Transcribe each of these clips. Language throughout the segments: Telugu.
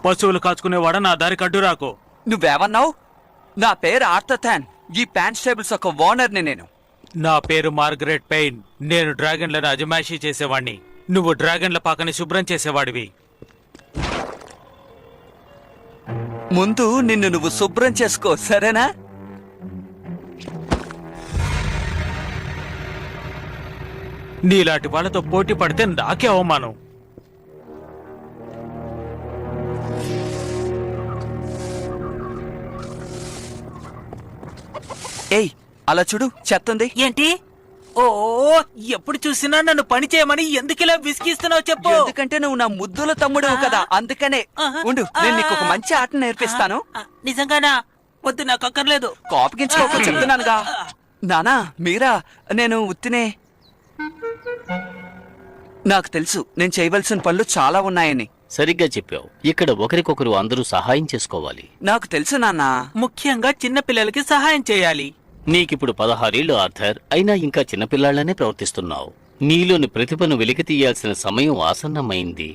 పశువులు కాచుకునేవాడ నా దారి కడ్డు రాకు. నువ్వేమన్నావు? నా పేరు ఆర్థర్. ఈ ప్యాన్ స్టేబుల్స్ ఒక ఓనర్ని నేను. నా పేరు మార్గరెట్ పెయిన్. నేను డ్రాగన్లను అజమాయిషీ చేసేవాడిని. నువ్వు డ్రాగన్ల పాకని శుభ్రం చేసేవాడివి. ముందు నిన్ను నువ్వు శుభ్రం చేసుకో, సరేనా? నీలాంటి వాళ్ళతో పోటీ పడితే నాకే అవమానం. ఏయ్, అలా చూడు, చెత్తుంది. ఏంటి? ఓ, ఎప్పుడు చూసినా నన్ను పని చేయమని ఎందుకిలా విసిగిస్తున్నావు చెప్పు. ఎందుకంటే నువ్వు నా ముద్దుల తమ్ముడు కదా, అందుకనే. ఉండు, నేను నీకు ఒక మంచి ఆట నేర్పిస్తాను. నిజంగానా? వద్దు, నాకు అక్కర్లేదు. కోపగించుకోక చెప్తున్నానుగా. నానా, మీరా? నేను ఉత్తినే. నాకు తెలుసు నేను చేయవలసిన పనులు చాలా ఉన్నాయని. సరిగ్గా చెప్పావు. ఇక్కడ ఒకరికొకరు అందరూ సహాయం చేసుకోవాలి. నాకు తెలుసు నాన్నా. ముఖ్యంగా చిన్న పిల్లలకి సహాయం చేయాలి. నీకిప్పుడు 16 ఏళ్లు ఆర్థర్, అయినా ఇంకా చిన్నపిల్లాళ్లనే ప్రవర్తిస్తున్నావు. నీలోని ప్రతిభను వెలికి తీయాల్సిన సమయం ఆసన్నమైంది.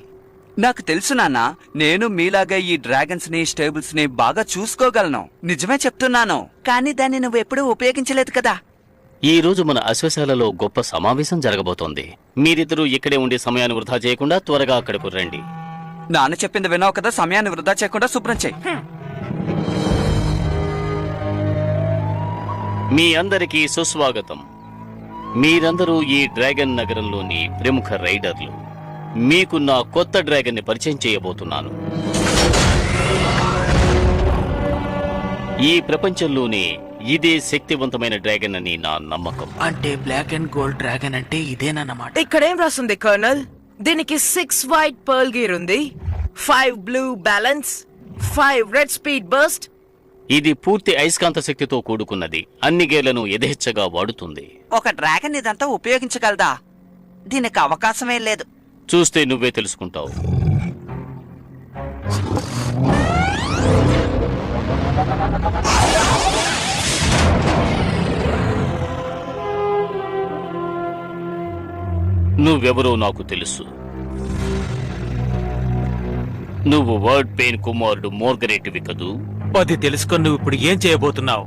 నాకు తెలుసు నాన్నా, నేను మీలాగా ఈ డ్రాగన్స్ ని స్టేబుల్స్ ని బాగా చూసుకోగలను. నిజమే చెప్తున్నాను. కానీ దాన్ని నువ్వెప్పుడూ ఉపయోగించలేదు కదా. ఈ రోజు మన అశ్వశాలలో గొప్ప సమావేశం జరగబోతోంది. మీరిద్దరూ ఇక్కడే ఉండే సమయాన్ని వృధా చేయకుండా త్వరగా అక్కడకు రండి. నాన్న చెప్పింది విన్నావు కదా, సమయాన్ని వృధా చేయకుండా శుభ్రం చేయి. మీ అందరికీ సుస్వాగతం. మీరందరూ ఈ డ్రాగన్ నగరంలోని ప్రముఖ రైడర్లు. మీకు నా కొత్త డ్రాగన్ ని పరిచయం చేయబోతున్నాను. ఈ ప్రపంచంలోనే ఇదే శక్తివంతమైన డ్రాగన్ అని నా నమ్మకం. అంటే బ్లాక్ అండ్ గోల్డ్ డ్రాగన్ అంటే ఇదేనన్నమాట. ఇక్కడేం రాస్తుంది కర్నల్? దీనికి 6 వైట్ పర్ల్ గీర్ ఉంది, 5 blue balance, 5 red speed burst. ఇది పూర్తి అయస్కాంత శక్తితో కూడుకున్నది. అన్ని గేర్లను యథేచ్ఛగా వాడుతుంది. ఒక డ్రాగన్ ఇదంతా ఉపయోగించగలదా? దీనికి అవకాశమే లేదు. చూస్తే నువ్వే తెలుసుకుంటావు. నువ్వెవరో నాకు తెలుసు. నువ్వు వర్డ్ పెయిన్ కుమారుడు మోర్గరేటివి కదూ? అది తెలుసుకొని నువ్వు ఇప్పుడు ఏం చేయబోతున్నావు?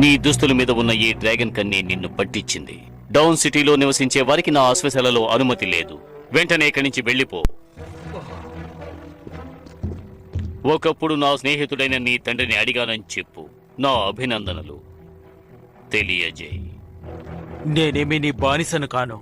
నీ దుస్తుల మీద ఉన్న ఈ డ్రాగన్ కన్నీ నిన్ను పట్టించింది. డౌన్ సిటీలో నివసించే వారికి నా ఆశ్వశాలలో అనుమతి లేదు. వెంటనే ఇక్కడి నుంచి వెళ్ళిపో. ఒకప్పుడు నా స్నేహితుడైన నీ తండ్రిని అడిగానని చెప్పు. నా అభినందనలు తెలియజేయి. నేనేమి నీ బానిసను కాను.